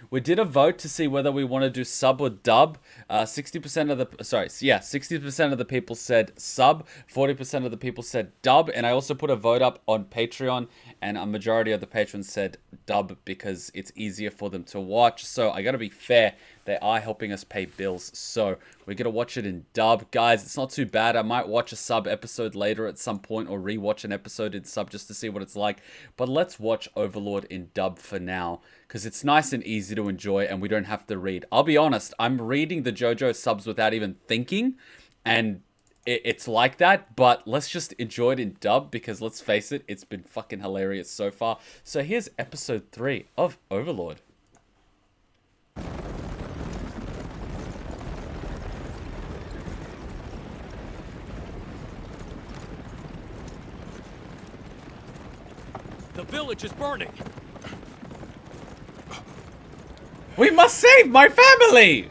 We did a vote to see whether we want to do sub or dub. 60% of the 60% of the people said sub, 40% of the people said dub, and I also put a vote up on Patreon, and a majority of the patrons said dub because it's easier for them to watch. So I gotta be fair, they are helping us pay bills, so we're gonna watch it in dub. Guys, it's not too bad. I might watch a sub episode later at some point, or rewatch an episode in sub just to see what it's like. But let's watch Overlord in dub for now, because it's nice and easy to enjoy and we don't have to read. I'll be honest, I'm reading the JoJo subs without even thinking, and it's like that, but let's just enjoy it in dub, because let's face it, it's been fucking hilarious so far. So here's episode 3 of Overlord. The village is burning. We must save my family!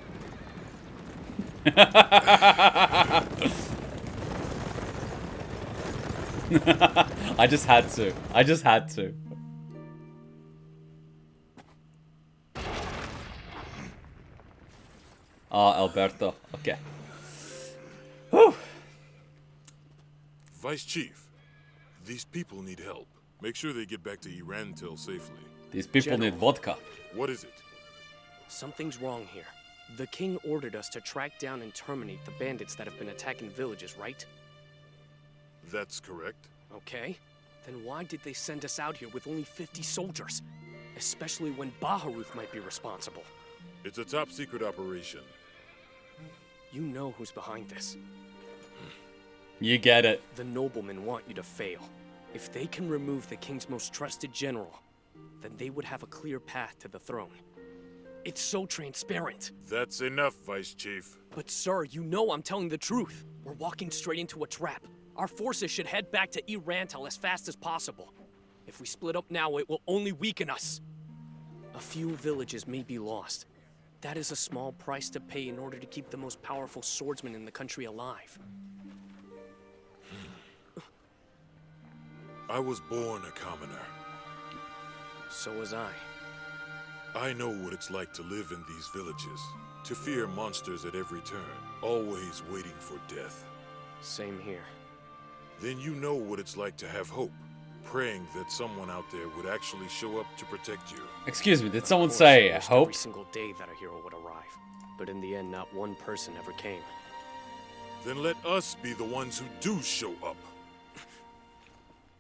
I just had to. I just had to. Oh, Alberto. Okay. Whew. Vice Chief, these people need help. Make sure they get back to Irantil safely. These people General. need vodka. What is it? Something's wrong here. The king ordered us to track down and terminate the bandits that have been attacking villages, right? That's correct. Okay. Then why did they send us out here with only 50 soldiers? Especially when Baharuth might be responsible. It's a top secret operation. You know who's behind this. You get it. The noblemen want you to fail. If they can remove the king's most trusted general, then they would have a clear path to the throne. It's so transparent. That's enough, Vice Chief. But sir, you know I'm telling the truth. We're walking straight into a trap. Our forces should head back to Irantil as fast as possible. If we split up now, it will only weaken us. A few villages may be lost. That is a small price to pay in order to keep the most powerful swordsman in the country alive. I was born a commoner. So was I. I know what it's like to live in these villages, to fear monsters at every turn, always waiting for death. Same here. Then you know what it's like to have hope, praying that someone out there would actually show up to protect you. Excuse me, did someone Of course, say I wished hope? every single day that a hero would arrive. But in the end, not one person ever came. Then let us be the ones who do show up.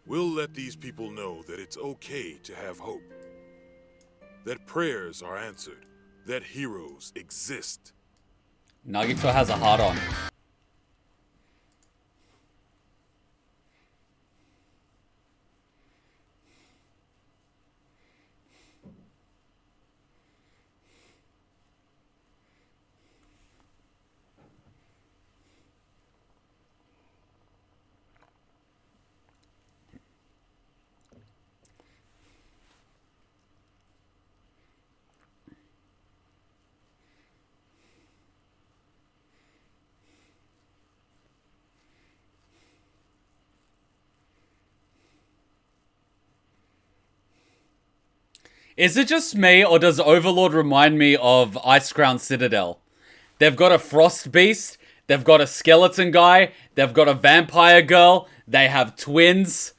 We'll let these people know that it's okay to have hope. That prayers are answered. That heroes exist. Nagito has a heart on. Is it just me, or does Overlord remind me of Icecrown Citadel? They've got a frost beast, they've got a skeleton guy, they've got a vampire girl, they have twins.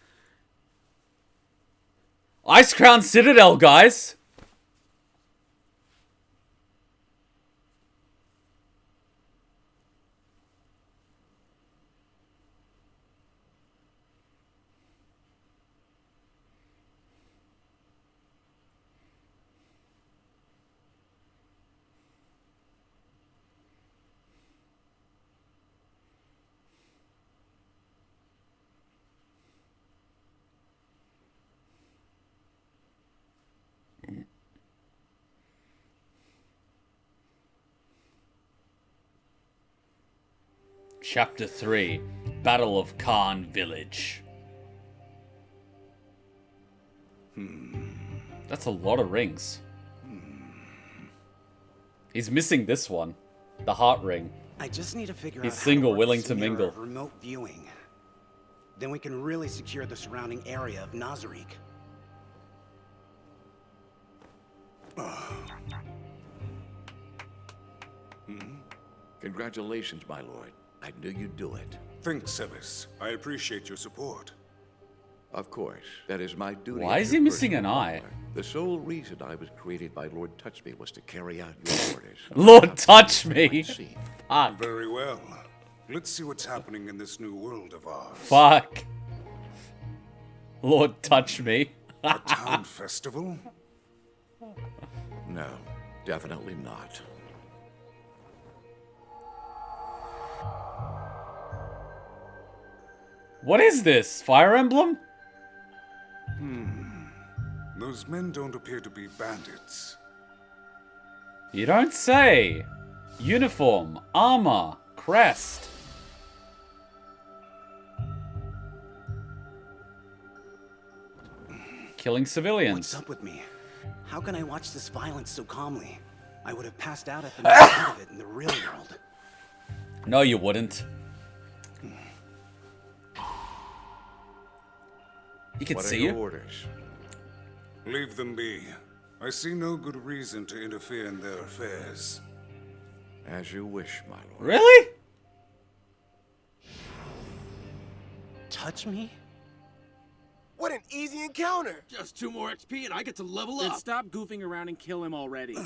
Icecrown Citadel, guys! Chapter 3, Battle of Khan Village. That's a lot of rings. He's missing this one. The heart ring. I just need to figure He's out single, how to work willing this to mirror mingle. of remote viewing. Then we can really secure the surrounding area of Nazarick. Congratulations, my lord. I knew you'd do it. Thanks, Sebes. I appreciate your support. Of course, that is my duty. Why as is he your missing an personal eye? butler. The sole reason I was created by Lord Touchme was to carry out your orders. Lord Touch Me. See. Fuck. Very well. Let's see what's happening in this new world of ours. Fuck. Lord Touch Me. A town festival? No, definitely not. What is this? Fire Emblem? Those men don't appear to be bandits. You don't say. Uniform, armor, crest. Killing civilians. What's up with me? How can I watch this violence so calmly? I would have passed out at the mention of it in the real world. No, you wouldn't. He can What see are your you. orders? Leave them be. I see no good reason to interfere in their affairs. As you wish, my lord. Really? Touch me? What an easy encounter! Just 2 more XP and I get to level Then up. stop goofing around and kill him already.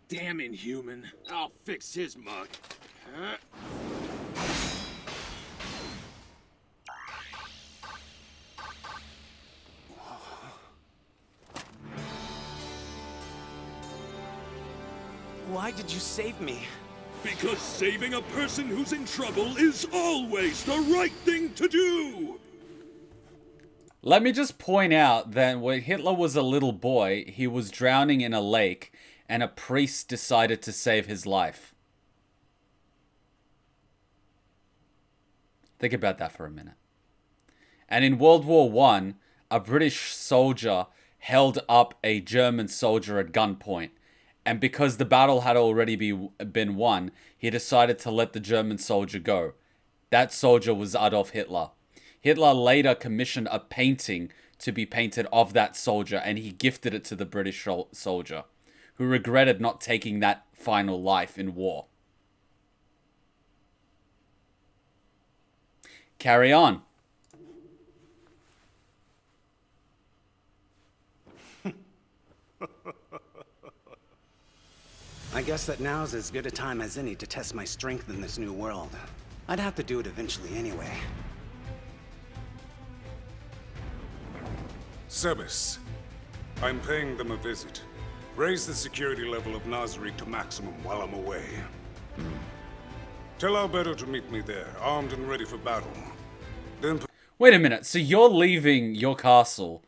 Damn inhuman. I'll fix his mug. Why did you save me? Because saving a person who's in trouble is always the right thing to do! Let me just point out that when Hitler was a little boy, he was drowning in a lake, and a priest decided to save his life. Think about that for a minute. And in World War I, a British soldier held up a German soldier at gunpoint. And because the battle had already been won, he decided to let the German soldier go. That soldier was Adolf Hitler. Hitler later commissioned a painting to be painted of that soldier, and he gifted it to the British soldier, who regretted not taking that final life in war. Carry on. I guess that now's as good a time as any to test my strength in this new world. I'd have to do it eventually anyway. Sebes, I'm paying them a visit. Raise the security level of Nazari to maximum while I'm away. Tell Alberto to meet me there, armed and ready for battle. Then Wait a minute, so you're leaving your castle,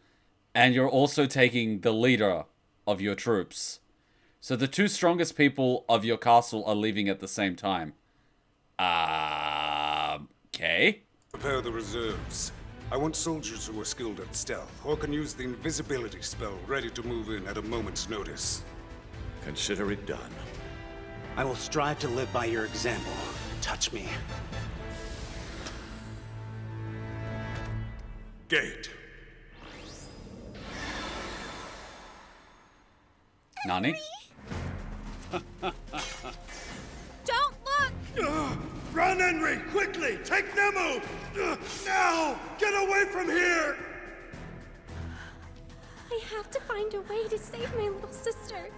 and you're also taking the leader of your troops. So the 2 strongest people of your castle are leaving at the same time. Okay. prepare the reserves. I want soldiers who are skilled at stealth, or can use the invisibility spell ready to move in at a moment's notice. Consider it done. I will strive to live by your example. Touch me. Gate. Nani? Don't look! Run, Henry! Quickly! Take Nemo! Now! Get away from here! I have to find a way to save my little sister.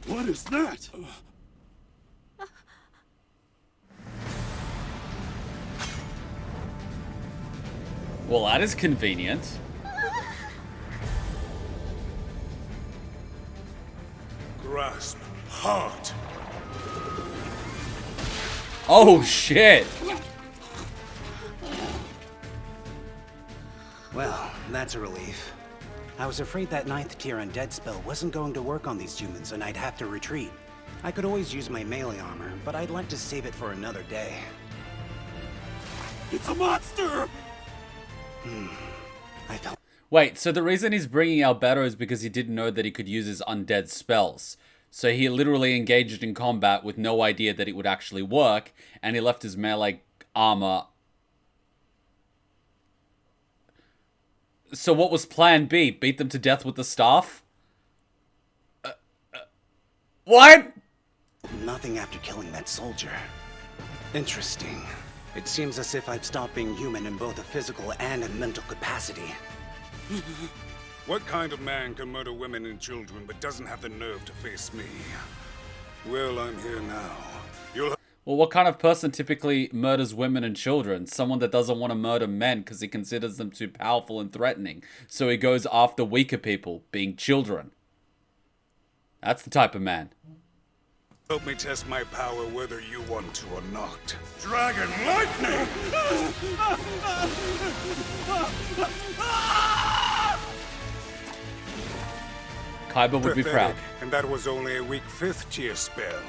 What is that? Well, that is convenient. Grasp. Hard. Oh, shit. Well, that's a relief. I was afraid that 9th tier undead spell wasn't going to work on these humans and I'd have to retreat. I could always use my melee armor, but I'd like to save it for another day. It's a monster! I felt... Wait, so the reason he's bringing Alberto is because he didn't know that he could use his undead spells. So he literally engaged in combat with no idea that it would actually work, and he left his melee armor So what was plan B? Beat them to death with the staff? What? Nothing after killing that soldier. Interesting. It seems as if I've stopped being human in both a physical and a mental capacity. What kind of man can murder women and children but doesn't have the nerve to face me? Well, I'm here now. Well, what kind of person typically murders women and children? Someone that doesn't want to murder men because he considers them too powerful and threatening. So he goes after weaker people, being children. That's the type of man. Help me test my power whether you want to or not. Dragon Lightning! Kaiba would be proud. And that was only a weak 5th tier spell.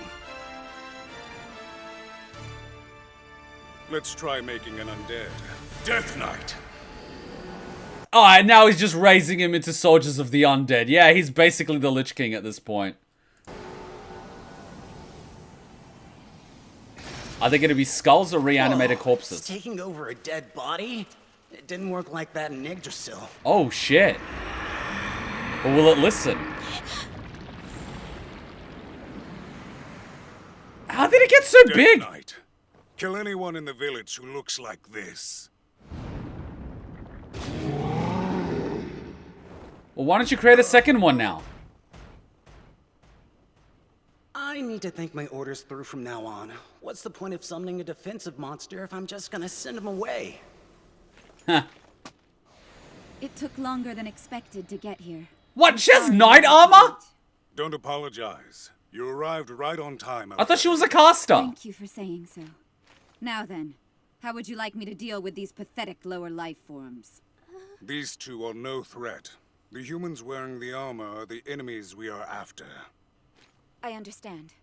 Let's try making an undead. Death Knight! Oh, and now he's just raising him into soldiers of the undead. Yeah, he's basically the Lich King at this point. Are they going to be skulls or reanimated corpses? Taking over a dead body? It didn't work like that in Yggdrasil. Oh, shit. Or will it listen? How did it get so big? Knight. Kill anyone in the village who looks like this. Well, why don't you create a second one now? I need to think my orders through from now on. What's the point of summoning a defensive monster if I'm just gonna send him away? Huh. It took longer than expected to get here. What? She has knight armor? Don't apologize. You arrived right on time. I thought she was a caster. Thank you for saying so. Now then, how would you like me to deal with these pathetic lower life forms? These two are no threat. The humans wearing the armor are the enemies we are after. I understand.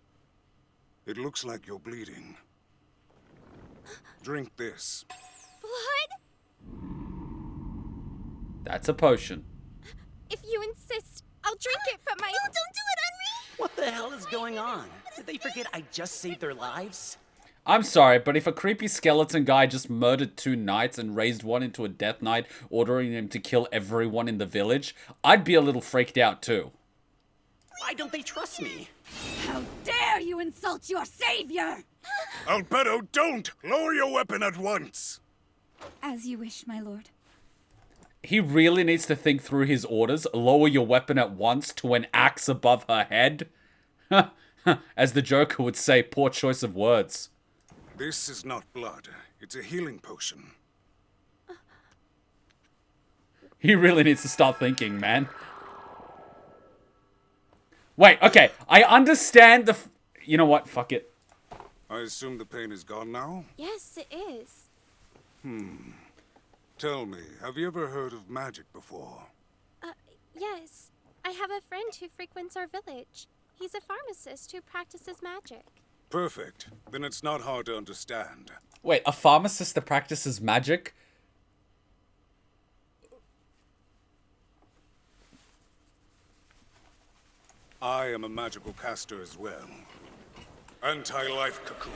It looks like you're bleeding. Drink this. Blood? That's a potion. If you insist, I'll drink it, but my... No, don't do it on me! What the hell is going on? Did they forget I just saved their lives? I'm sorry, but if a creepy skeleton guy just murdered 2 knights and raised one into a death knight, ordering him to kill everyone in the village, I'd be a little freaked out too. Why don't they trust me? How dare you insult your savior! Albedo, don't! Lower your weapon at once! As you wish, my lord. He really needs to think through his orders. Lower your weapon at once to an axe above her head. As the Joker would say, poor choice of words. This is not blood. It's a healing potion. He really needs to start thinking, man. Wait, okay. I understand the... You know what? Fuck it. I assume the pain is gone now? Yes, it is. Tell me, have you ever heard of magic before? Yes. I have a friend who frequents our village. He's a pharmacist who practices magic. Perfect. Then it's not hard to understand. Wait, a pharmacist that practices magic? I am a magical caster as well. Anti-life cocoon.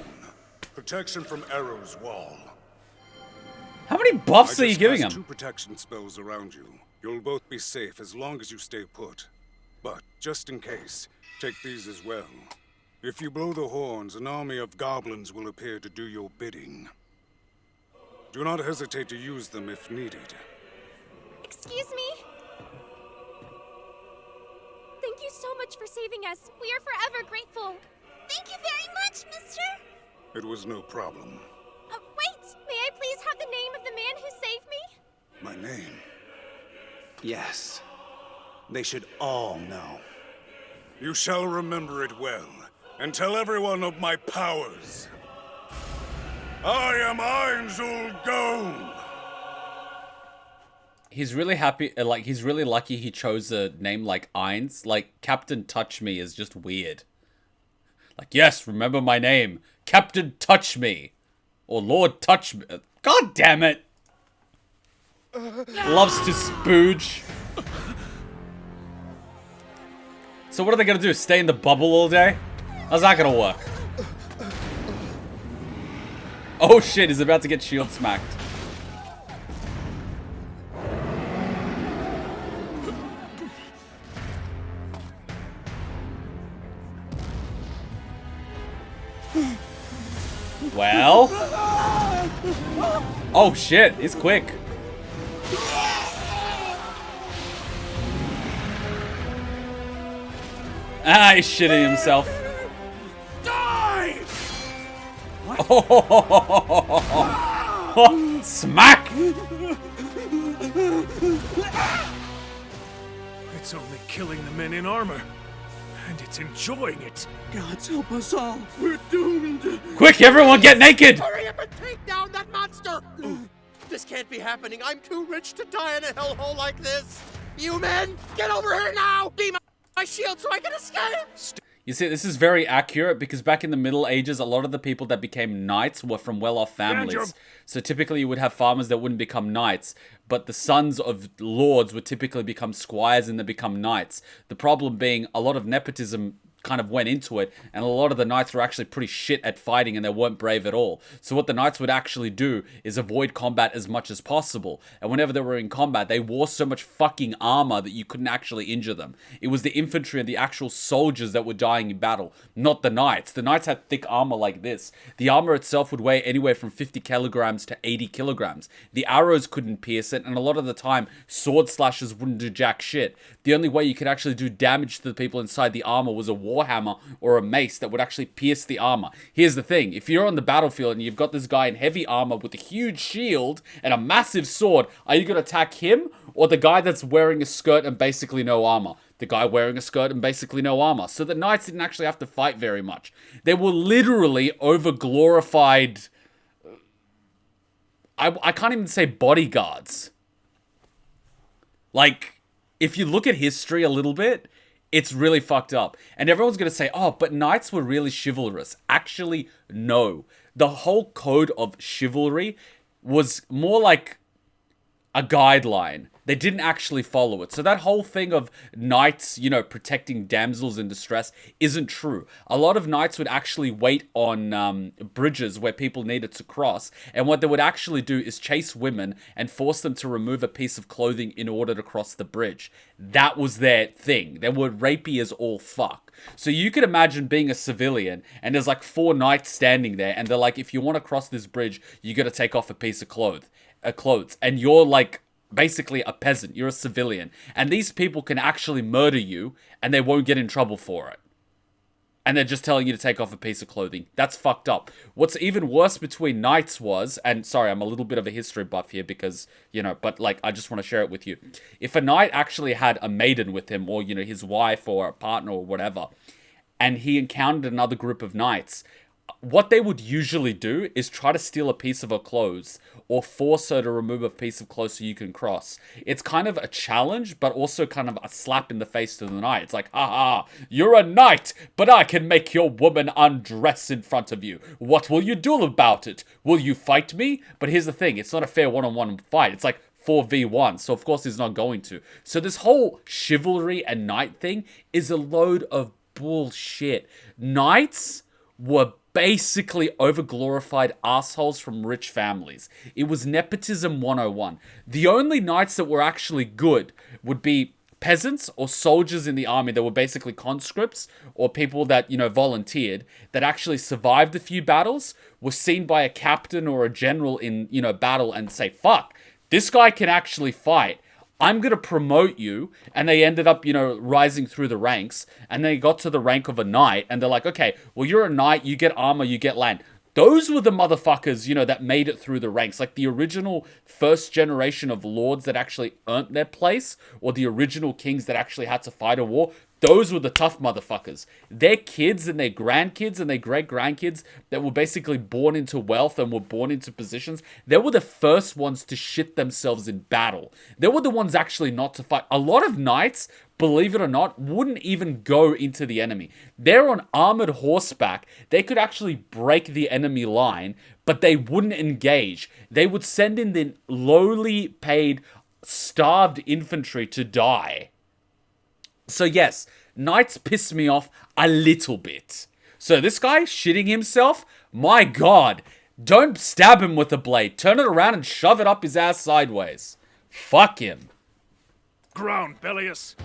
Protection from arrows wall. How many buffs are you giving him? 2 protection spells around you. You'll both be safe as long as you stay put. But, just in case, take these as well. If you blow the horns, an army of goblins will appear to do your bidding. Do not hesitate to use them if needed. Excuse me? Thank you so much for saving us. We are forever grateful. Thank you very much, mister. It was no problem. Wait! May I please have the name of the man who saved me? My name? Yes. They should all know. You shall remember it well, and tell everyone of my powers. I am Einzul Gone! He's really happy, like, he's really lucky he chose a name like Eins. Like, Captain Touch Me is just weird. Like, yes, remember my name. Captain Touch Me. Or Lord Touch Me. God damn it. Loves to spooge. So what are they gonna do? Stay in the bubble all day? How's that gonna work? Oh shit, he's about to get shield smacked. Oh shit, he's quick. Ah, he's shitting himself. Die! Oh, smack! It's only killing the men in armor. And it's enjoying it. Gods help us all. We're doomed. Quick, everyone get naked! Hurry up and take down that monster! This can't be happening. I'm too rich to die in a hellhole like this. You men, get over here now! Be my shield so I can escape! You see, this is very accurate because back in the Middle Ages, a lot of the people that became knights were from well-off families. So typically you would have farmers that wouldn't become knights, but the sons of lords would typically become squires and then become knights. The problem being a lot of nepotism kind of went into it, and a lot of the knights were actually pretty shit at fighting and they weren't brave at all. So what the knights would actually do is avoid combat as much as possible, and whenever they were in combat they wore so much fucking armor that you couldn't actually injure them. It was the infantry and the actual soldiers that were dying in battle, not the knights. The knights had thick armor like this. The armor itself would weigh anywhere from 50 kilograms to 80 kilograms. The arrows couldn't pierce it, and a lot of the time sword slashes wouldn't do jack shit. The only way you could actually do damage to the people inside the armor was a warhammer or a mace that would actually pierce the armor. Here's the thing, if you're on the battlefield and you've got this guy in heavy armor with a huge shield and a massive sword, are you going to attack him or the guy that's wearing a skirt and basically no armor? The guy wearing a skirt and basically no armor. So the knights didn't actually have to fight very much. They were literally over-glorified... I can't even say bodyguards. Like, if you look at history a little bit, it's really fucked up. And everyone's going to say, oh, but knights were really chivalrous. Actually, no. The whole code of chivalry was more like a guideline. They didn't actually follow it. So that whole thing of knights, you know, protecting damsels in distress isn't true. A lot of knights would actually wait on bridges where people needed to cross. And what they would actually do is chase women and force them to remove a piece of clothing in order to cross the bridge. That was their thing. They were rapey as all fuck. So you could imagine being a civilian and there's like 4 knights standing there and they're like, if you want to cross this bridge, you got to take off a piece of clothes. And you're like basically a peasant. You're a civilian. And these people can actually murder you and they won't get in trouble for it. And they're just telling you to take off a piece of clothing. That's fucked up. What's even worse between knights was, and sorry, I'm a little bit of a history buff here because, you know, but like, I just want to share it with you. If a knight actually had a maiden with him or, you know, his wife or a partner or whatever, and he encountered another group of knights, what they would usually do is try to steal a piece of her clothes or force her to remove a piece of clothes so you can cross. It's kind of a challenge, but also kind of a slap in the face to the knight. It's like, haha, you're a knight, but I can make your woman undress in front of you. What will you do about it? Will you fight me? But here's the thing, it's not a fair one-on-one fight. It's like 4v1, so of course he's not going to. So this whole chivalry and knight thing is a load of bullshit. Knights were basically over-glorified assholes from rich families. It was nepotism 101. The only knights that were actually good would be peasants or soldiers in the army that were basically conscripts or people that, you know, volunteered, that actually survived a few battles, were seen by a captain or a general in, you know, battle and say, fuck, this guy can actually fight. I'm going to promote you. And they ended up, you know, rising through the ranks. And they got to the rank of a knight. And they're like, okay, well, you're a knight. You get armor. You get land. Those were the motherfuckers, you know, that made it through the ranks. Like the original first generation of lords that actually earned their place. Or the original kings that actually had to fight a war. Those were the tough motherfuckers. Their kids and their grandkids and their great-grandkids that were basically born into wealth and were born into positions, they were the first ones to shit themselves in battle. They were the ones actually not to fight. A lot of knights, believe it or not, wouldn't even go into the enemy. They're on armored horseback. They could actually break the enemy line, but they wouldn't engage. They would send in the lowly paid, starved infantry to die. So yes, knights piss me off a little bit. So this guy shitting himself, my god, don't stab him with a blade. Turn it around and shove it up his ass sideways. Fuck him. Ground, Bellius.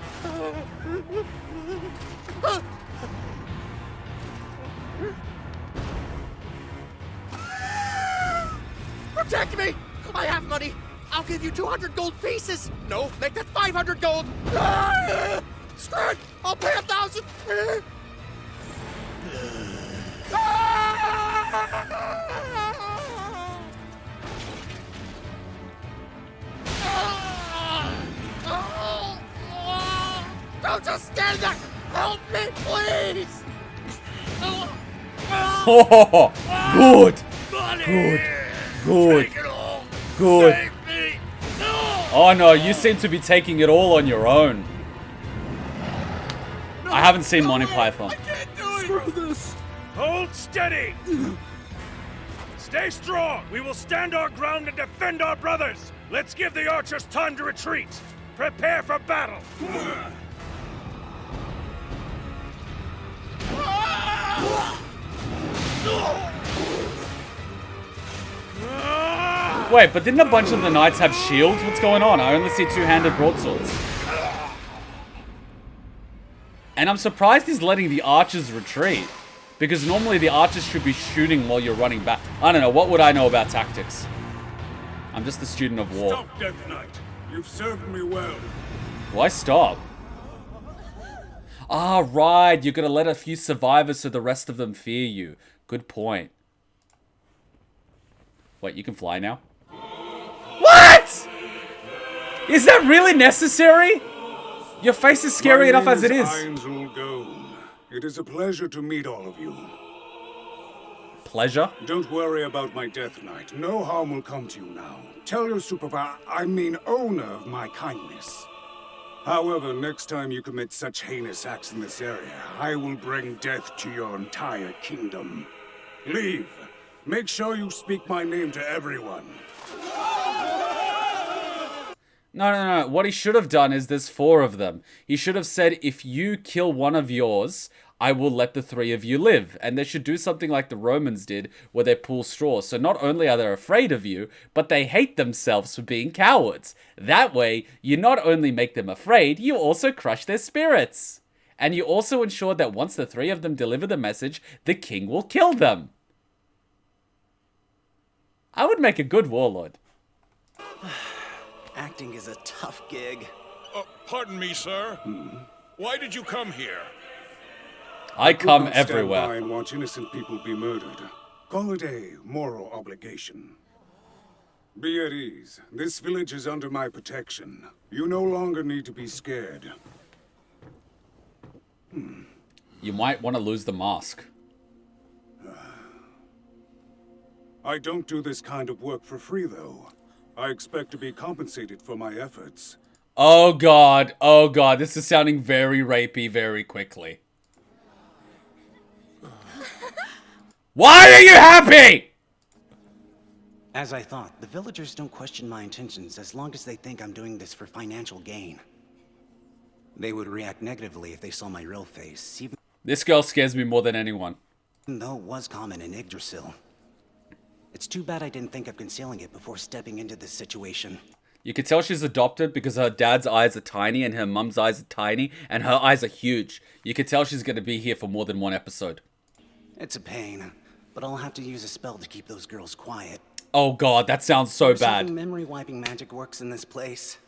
Protect me! I have money. I'll give you 200 gold pieces. No, make that 500 gold. Ah! Screw it. I'll pay 1,000. Don't just stand there! Help me, please! Oh, good. Good. Good. Oh no, you seem to be taking it all on your own. I haven't seen Monty Python. Screw this! Hold steady! Stay strong! We will stand our ground and defend our brothers! Let's give the archers time to retreat! Prepare for battle! Wait, but didn't a bunch of the knights have shields? What's going on? I only see two-handed broadswords. And I'm surprised he's letting the archers retreat. Because normally the archers should be shooting while you're running back. I don't know, what would I know about tactics? I'm just a student of war. Stop, Death Knight. You've served me well. Why stop? Ah, right. You're gonna let a few survivors so the rest of them fear you. Good point. Wait, you can fly now? What? Is that really necessary? Your face is scary enough as it is. It is a pleasure to meet all of you. Pleasure? Don't worry about my Death Knight. No harm will come to you now. Tell your owner of my kindness. However, next time you commit such heinous acts in this area, I will bring death to your entire kingdom. Leave. Make sure you speak my name to everyone. No. What he should have done is there's 4 of them. He should have said, if you kill one of yours, I will let the 3 of you live. And they should do something like the Romans did, where they pull straws. So not only are they afraid of you, but they hate themselves for being cowards. That way, you not only make them afraid, you also crush their spirits. And you also ensure that once the 3 of them deliver the message, the king will kill them. I would make a good warlord. Acting is a tough gig. Pardon me, sir. Why did you come here? I come Stand by everywhere. and watch innocent people be murdered. Call it a moral obligation. Be at ease. This village is under my protection. You no longer need to be scared. You might want to lose the mask. I don't do this kind of work for free, though. I expect to be compensated for my efforts. Oh god, this is sounding very rapey very quickly. Why are you happy? As I thought, the villagers don't question my intentions as long as they think I'm doing this for financial gain. They would react negatively if they saw my real face, even This girl scares me more than anyone. though it was common in Yggdrasil. It's too bad I didn't think of concealing it before stepping into this situation. You can tell she's adopted because her dad's eyes are tiny and her mum's eyes are tiny and her eyes are huge. You can tell she's going to be here for more than 1 episode. It's a pain, but I'll have to use a spell to keep those girls quiet. Oh god, that sounds so There's bad. something memory-wiping magic works in this place.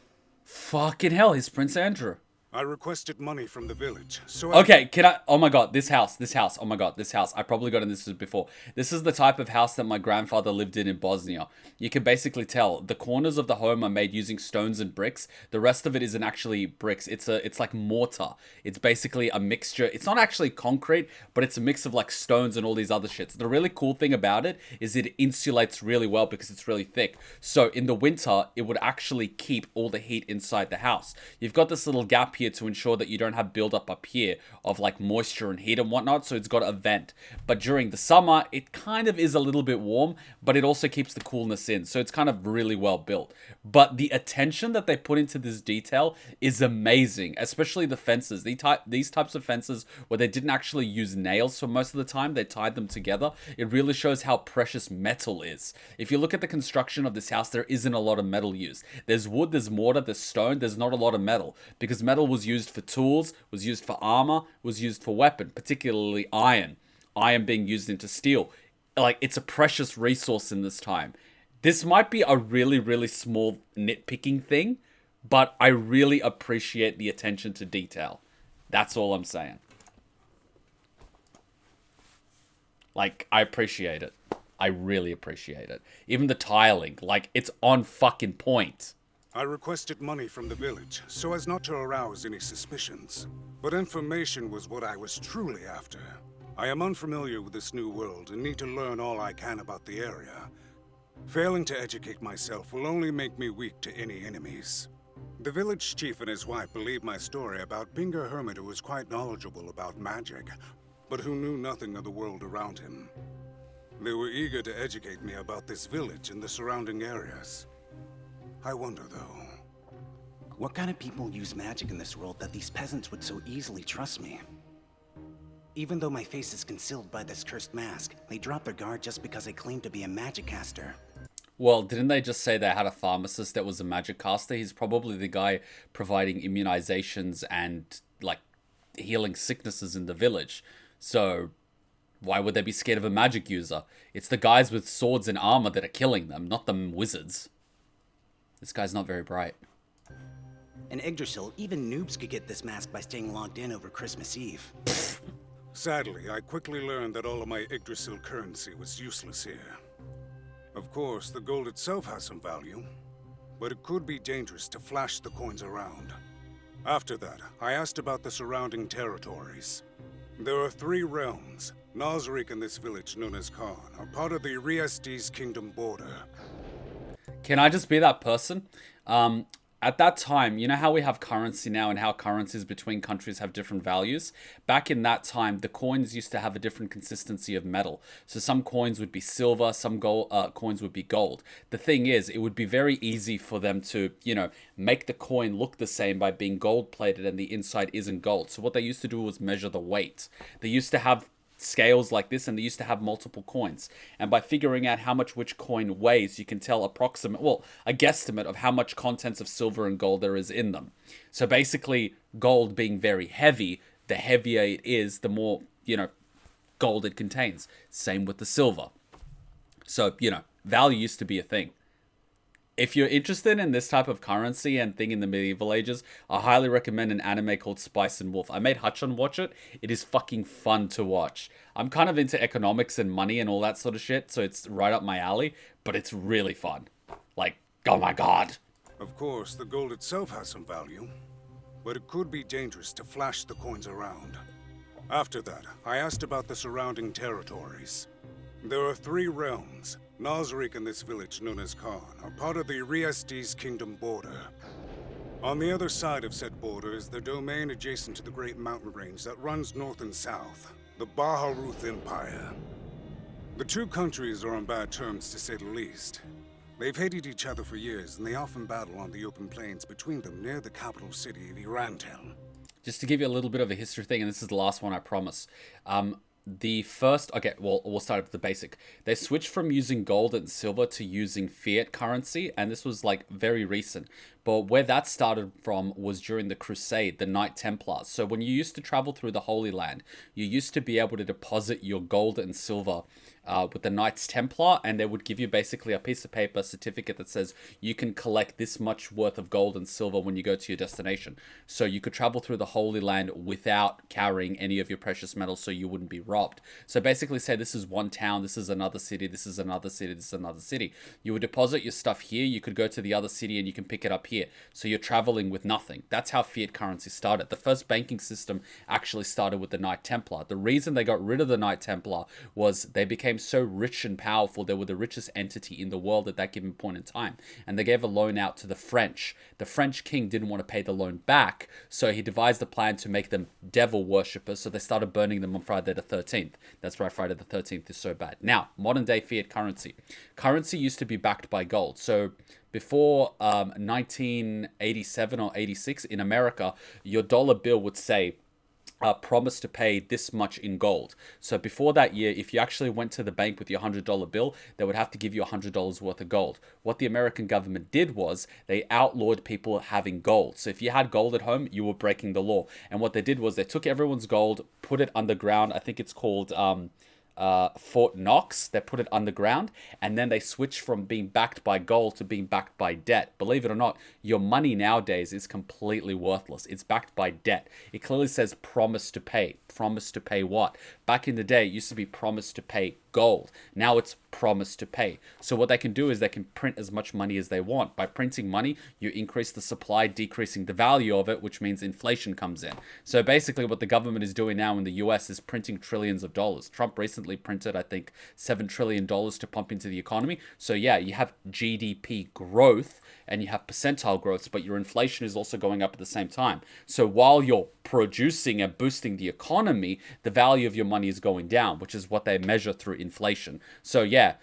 Fucking hell, he's Prince Andrew. I requested money from the village, so Okay, can I... Oh my god, this house. Oh my god, this house. I probably got in this before. This is the type of house that my grandfather lived in Bosnia. You can basically tell. The corners of the home are made using stones and bricks. The rest of it isn't actually bricks. It's like mortar. It's basically a mixture. It's not actually concrete, but it's a mix of like stones and all these other shits. The really cool thing about it is it insulates really well because it's really thick. So in the winter, it would actually keep all the heat inside the house. You've got this little gap here to ensure that you don't have buildup up here of like moisture and heat and whatnot, so it's got a vent. But during the summer, it kind of is a little bit warm, but it also keeps the coolness in, so it's kind of really well built. But the attention that they put into this detail is amazing, especially the fences. These types of fences where they didn't actually use nails for most of the time, they tied them together. It really shows how precious metal is. If you look at the construction of this house, there isn't a lot of metal used. There's wood, there's mortar, there's stone, there's not a lot of metal, because metal was used for tools, was used for armor, was used for weapon, particularly iron. Iron being used into steel. Like, it's a precious resource in this time. This might be a really, really small nitpicking thing, but I really appreciate the attention to detail. That's all I'm saying. Like, I appreciate it. I really appreciate it. Even the tiling, like, it's on fucking point. I requested money from the village, so as not to arouse any suspicions. But information was what I was truly after. I am unfamiliar with this new world and need to learn all I can about the area. Failing to educate myself will only make me weak to any enemies. The village chief and his wife believed my story about being a hermit who was quite knowledgeable about magic, but who knew nothing of the world around him. They were eager to educate me about this village and the surrounding areas. I wonder, though, what kind of people use magic in this world that these peasants would so easily trust me? Even though my face is concealed by this cursed mask, they drop their guard just because I claim to be a magic caster. Well, didn't they just say they had a pharmacist that was a magic caster? He's probably the guy providing immunizations and, like, healing sicknesses in the village. So, why would they be scared of a magic user? It's the guys with swords and armor that are killing them, not the wizards. This guy's not very bright. In Yggdrasil, even noobs could get this mask by staying logged in over Christmas Eve. Sadly, I quickly learned that all of my Yggdrasil currency was useless here. Of course, the gold itself has some value, but it could be dangerous to flash the coins around. After that, I asked about the surrounding territories. There are 3 realms. Nazarick and this village known as Khan are part of the Riestes kingdom border. Can I just be that person? At that time, you know how we have currency now and how currencies between countries have different values? Back in that time, the coins used to have a different consistency of metal. So some coins would be silver, some coins would be gold. The thing is, it would be very easy for them to, you know, make the coin look the same by being gold plated and the inside isn't gold. So what they used to do was measure the weight. They used to have scales like this, and they used to have multiple coins, and by figuring out how much which coin weighs, you can tell a guesstimate of how much contents of silver and gold there is in them. So basically, gold being very heavy, the heavier it is, the more, you know, gold it contains. Same with the silver. So, you know, value used to be a thing. If you're interested in this type of currency and thing in the medieval ages, I highly recommend an anime called Spice and Wolf. I made Hutchon watch it. It is fucking fun to watch. I'm kind of into economics and money and all that sort of shit, so it's right up my alley, but it's really fun. Like, oh my god. Of course, the gold itself has some value, but it could be dangerous to flash the coins around. After that, I asked about the surrounding territories. There are 3 realms. Nazarick and this village known as Khan are part of the Riestes kingdom border. On the other side of said border is the domain adjacent to the great mountain range that runs north and south, the Baharuth Empire. The 2 countries are on bad terms, to say the least. They've hated each other for years, and they often battle on the open plains between them near the capital city of Irantel. Just to give you a little bit of a history thing, and this is the last one, I promise. We'll start with the basic. They switched from using gold and silver to using fiat currency, and this was like very recent. But where that started from was during the Crusade, the Knight Templars. So when you used to travel through the Holy Land, you used to be able to deposit your gold and silver with the Knights Templar, and they would give you basically a piece of paper certificate that says you can collect this much worth of gold and silver when you go to your destination. So you could travel through the Holy Land without carrying any of your precious metals, so you wouldn't be robbed. So basically say this is one town, this is another city, this is another city, this is another city. You would deposit your stuff here, you could go to the other city and you can pick it up here. So you're traveling with nothing. That's how fiat currency started. The first banking system actually started with the Knight Templar. The reason they got rid of the Knight Templar was they became so rich and powerful. They were the richest entity in the world at that given point in time. And they gave a loan out to the French. The French king didn't want to pay the loan back, so he devised a plan to make them devil worshippers. So they started burning them on Friday the 13th. That's why Friday the 13th is so bad. Now, modern day fiat currency. Currency used to be backed by gold. So before 1987 or 86 in America, your dollar bill would say, promise to pay this much in gold. So before that year, if you actually went to the bank with your $100 bill, they would have to give you $100 worth of gold. What the American government did was they outlawed people having gold. So if you had gold at home, you were breaking the law. And what they did was they took everyone's gold, put it underground. I think it's called Fort Knox. They put it underground, and then they switched from being backed by gold to being backed by debt. Believe it or not, your money nowadays is completely worthless. It's backed by debt. It clearly says promise to pay. Promise to pay what? Back in the day, it used to be promise to pay gold. Now it's promise to pay. So what they can do is they can print as much money as they want. By printing money, you increase the supply, decreasing the value of it, which means inflation comes in. So basically what the government is doing now in the US is printing trillions of dollars. Trump recently printed, I think, $7 trillion to pump into the economy. So yeah, you have GDP growth and you have percentile growths, but your inflation is also going up at the same time. So while you're producing and boosting the economy, the value of your money is going down, which is what they measure through inflation. So yeah,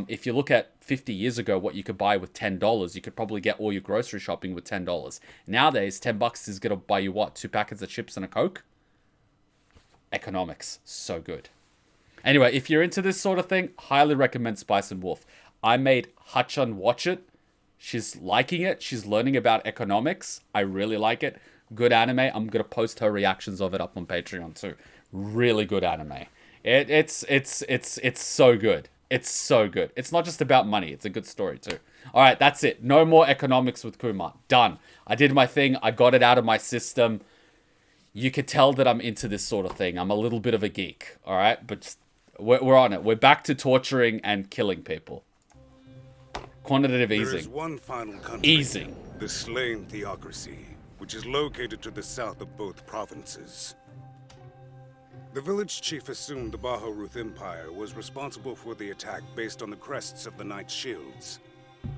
if you look at 50 years ago, what you could buy with $10, you could probably get all your grocery shopping with $10. Nowadays, $10 is going to buy you what? 2 packets of chips and a Coke? Economics. So good. Anyway, if you're into this sort of thing, highly recommend Spice and Wolf. I made Hachan watch it. She's liking it. She's learning about economics. I really like it. Good anime. I'm going to post her reactions of it up on Patreon too. Really good anime. It's so good. It's so good. It's not just about money. It's a good story too. All right, that's it. No more economics with Kuma. Done. I did my thing. I got it out of my system. You could tell that I'm into this sort of thing. I'm a little bit of a geek. All right, but just, we're on it. We're back to torturing and killing people. Quantitative easing. There is one final country. Easing. The slain theocracy, which is located to the south of both provinces. The village chief assumed the Baharuth Empire was responsible for the attack based on the crests of the Knight Shields.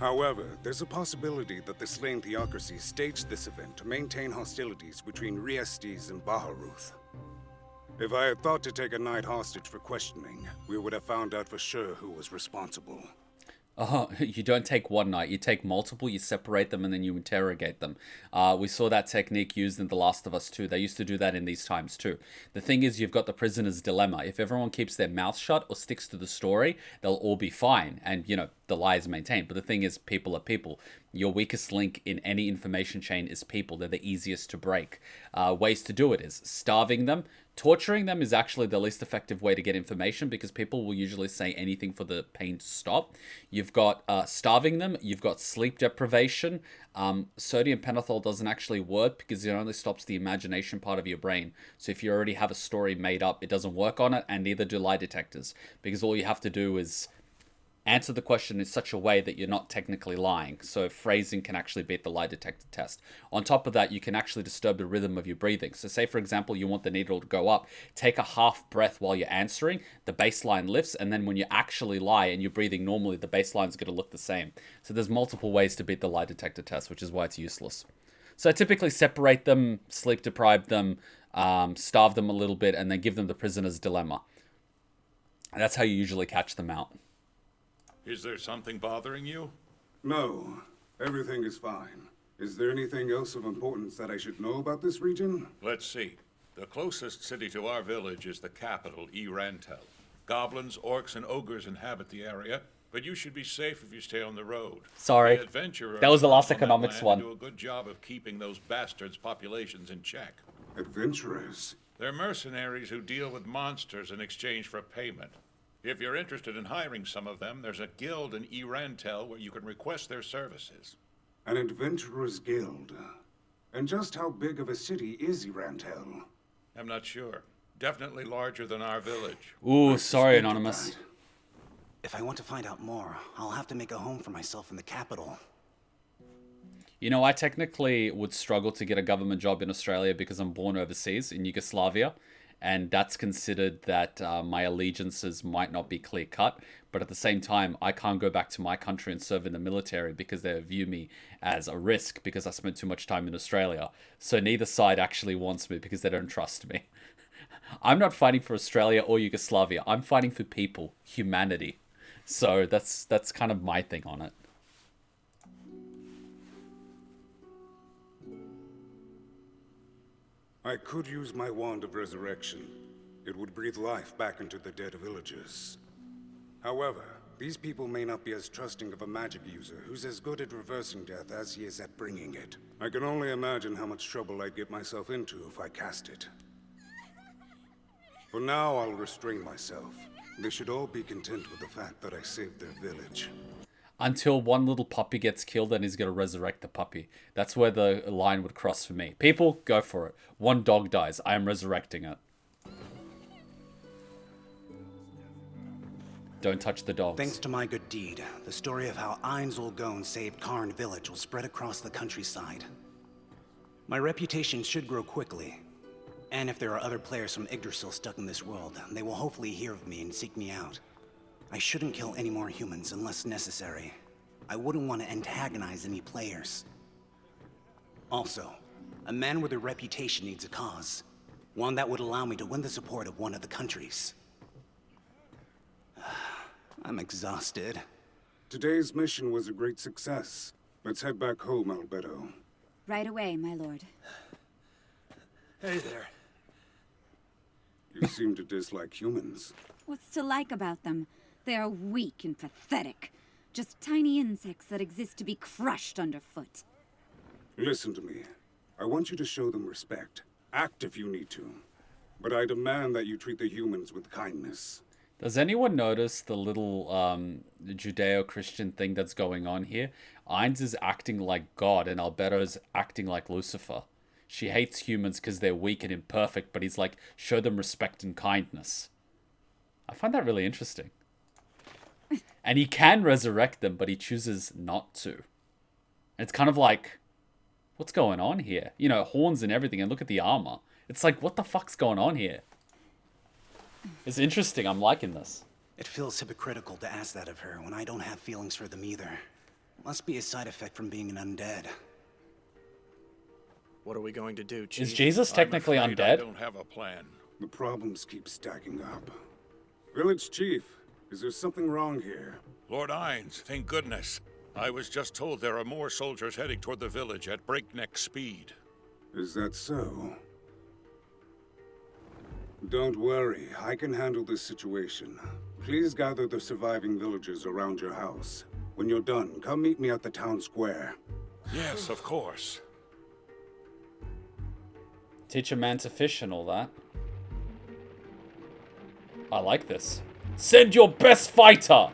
However, there's a possibility that the slain theocracy staged this event to maintain hostilities between Riestes and Baharuth. If I had thought to take a knight hostage for questioning, we would have found out for sure who was responsible. Oh, you don't take one knight, you take multiple, you separate them, and then you interrogate them. We saw that technique used in The Last of Us 2. They used to do that in these times too. The thing is, you've got the prisoner's dilemma. If everyone keeps their mouth shut or sticks to the story, they'll all be fine, and, you know, the lie is maintained. But the thing is, people are people. Your weakest link in any information chain is people. They're the easiest to break. Ways to do it is starving them. Torturing them is actually the least effective way to get information because people will usually say anything for the pain to stop. You've got starving them. You've got sleep deprivation. Sodium pentothal doesn't actually work because it only stops the imagination part of your brain. So if you already have a story made up, it doesn't work on it, and neither do lie detectors, because all you have to do is answer the question in such a way that you're not technically lying. So phrasing can actually beat the lie detector test. On top of that, you can actually disturb the rhythm of your breathing. So say, for example, you want the needle to go up. Take a half breath while you're answering. The baseline lifts, and then when you actually lie and you're breathing normally, the baseline's going to look the same. So there's multiple ways to beat the lie detector test, which is why it's useless. So I typically separate them, sleep deprive them, starve them a little bit, and then give them the prisoner's dilemma. And that's how you usually catch them out. Is there something bothering you? No, everything is fine. Is there anything else of importance that I should know about this region? Let's see. The closest city to our village is the capital, Irantel. Goblins, orcs, and ogres inhabit the area, but you should be safe if you stay on the road. Sorry. The adventurers That was the last on that economics land one. do a good job of keeping those bastards' populations in check. Adventurers? They're mercenaries who deal with monsters in exchange for payment. If you're interested in hiring some of them, there's a guild in Irantel where you can request their services. An adventurers guild? And just how big of a city is Irantel? I'm not sure. Definitely larger than our village. Ooh, sorry, Anonymous. If I want to find out more, I'll have to make a home for myself in the capital. You know, I technically would struggle to get a government job in Australia because I'm born overseas in Yugoslavia. And that's considered that my allegiances might not be clear-cut. But at the same time, I can't go back to my country and serve in the military because they view me as a risk because I spent too much time in Australia. So neither side actually wants me because they don't trust me. I'm not fighting for Australia or Yugoslavia. I'm fighting for people, humanity. So that's kind of my thing on it. I could use my wand of resurrection. It would breathe life back into the dead villagers. However, these people may not be as trusting of a magic user who's as good at reversing death as he is at bringing it. I can only imagine how much trouble I'd get myself into if I cast it. For now, I'll restrain myself. They should all be content with the fact that I saved their village. Until one little puppy gets killed and he's going to resurrect the puppy. That's where the line would cross for me. People, go for it. One dog dies. I am resurrecting it. Don't touch the dogs. Thanks to my good deed, the story of how Ainz Ul Gown saved Karn village will spread across the countryside. My reputation should grow quickly. And if there are other players from Yggdrasil stuck in this world, they will hopefully hear of me and seek me out. I shouldn't kill any more humans unless necessary. I wouldn't want to antagonize any players. Also, a man with a reputation needs a cause. One that would allow me to win the support of one of the countries. I'm exhausted. Today's mission was a great success. Let's head back home, Albedo. Right away, my lord. Hey there. You seem to dislike humans. What's to like about them? They are weak and pathetic. Just tiny insects that exist to be crushed underfoot. Listen to me. I want you to show them respect. Act if you need to. But I demand that you treat the humans with kindness. Does anyone notice the little Judeo-Christian thing that's going on here? Ainz is acting like God and Albedo is acting like Lucifer. She hates humans because they're weak and imperfect, but he's like, show them respect and kindness. I find that really interesting. And he can resurrect them, but he chooses not to. It's kind of like, what's going on here? You know, horns and everything, and look at the armor. It's like, what the fuck's going on here? It's interesting. I'm liking this. It feels hypocritical to ask that of her when I don't have feelings for them either. Must be a side effect from being an undead. What are we going to do, Chief? Is Jesus technically I'm afraid undead? I don't have a plan. The problems keep stacking up. Village Chief, is there something wrong here? Lord Ainz, thank goodness. I was just told there are more soldiers heading toward the village at breakneck speed. Is that so? Don't worry, I can handle this situation. Please gather the surviving villagers around your house. When you're done, come meet me at the town square. Yes, of course. Teach a man to fish and all that. I like this. Send your best fighter!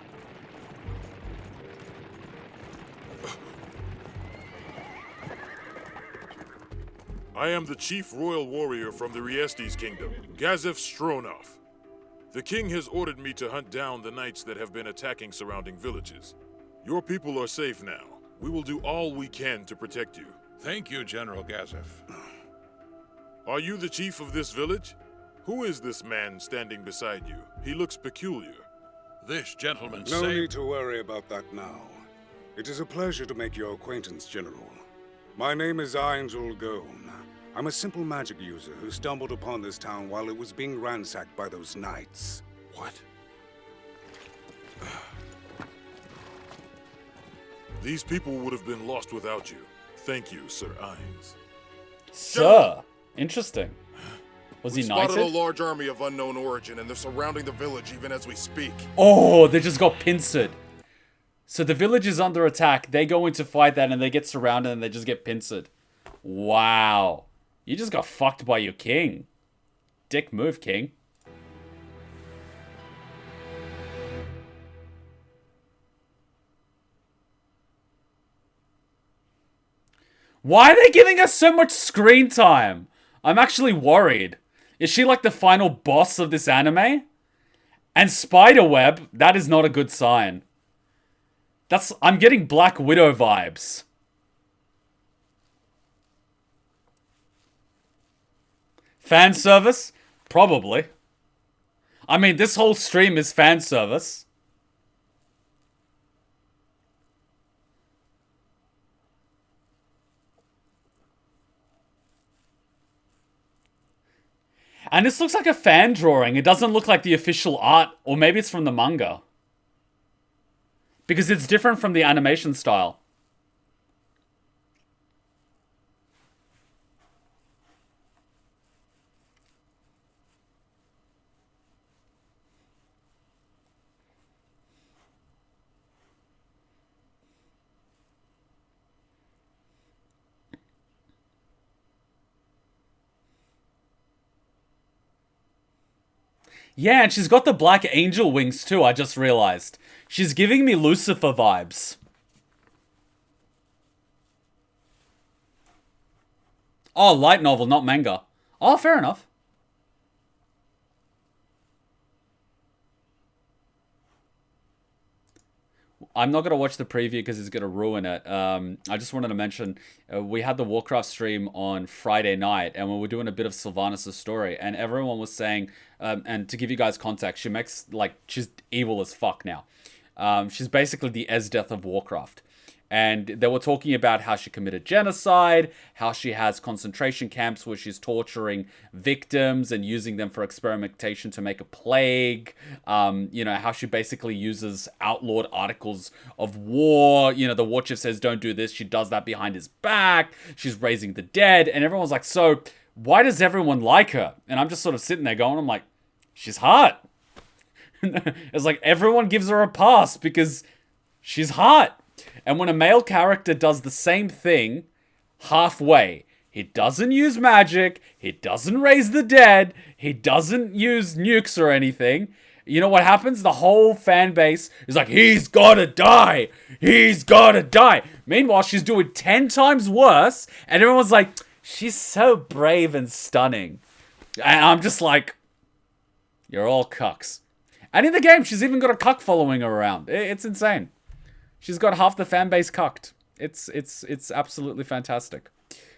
I am the chief royal warrior from the Riestes kingdom, Gazef Stronov. The king has ordered me to hunt down the knights that have been attacking surrounding villages. Your people are safe now. We will do all we can to protect you. Thank you, General Gazef. Are you the chief of this village? Who is this man standing beside you? He looks peculiar. This gentleman No need to worry about that now. It is a pleasure to make your acquaintance, General. My name is Ainz Ul Gown. I'm a simple magic user who stumbled upon this town while it was being ransacked by those knights. What? These people would have been lost without you. Thank you, Sir Ainz. Sir! Interesting. Was he spotted knighted? a large army of unknown origin, and they're surrounding the village even as we speak. Oh, they just got pincered. So the village is under attack. They go in to fight that, and they get surrounded, and they just get pincered. Wow. You just got fucked by your king. Dick move, king. Why are they giving us so much screen time? I'm actually worried. Is she like the final boss of this anime? And Spiderweb, that is not a good sign. I'm getting Black Widow vibes. Fan service? Probably. I mean, this whole stream is fan service. And this looks like a fan drawing. It doesn't look like the official art. Or maybe it's from the manga. Because it's different from the animation style. Yeah, and she's got the black angel wings too, I just realized. She's giving me Lucifer vibes. Oh, light novel, not manga. Oh, fair enough. I'm not going to watch the preview because it's going to ruin it. I just wanted to mention, we had the Warcraft stream on Friday night, and we were doing a bit of Sylvanas' story, and everyone was saying, and to give you guys context, she makes, like, she's evil as fuck now. She's basically the Esdeath of Warcraft. And they were talking about how she committed genocide, how she has concentration camps where she's torturing victims and using them for experimentation to make a plague. You know, how she basically uses outlawed articles of war. You know, the war chief says, don't do this. She does that behind his back. She's raising the dead. And everyone's like, so why does everyone like her? And I'm just sort of sitting there going, I'm like, she's hot. It's like everyone gives her a pass because she's hot. And when a male character does the same thing halfway, he doesn't use magic, he doesn't raise the dead, he doesn't use nukes or anything, you know what happens? The whole fan base is like, he's gotta die! He's gotta die! Meanwhile, she's doing 10 times worse, and everyone's like, she's so brave and stunning. And I'm just like, you're all cucks. And in the game, she's even got a cuck following her around. It's insane. She's got half the fan base cucked. It's absolutely fantastic.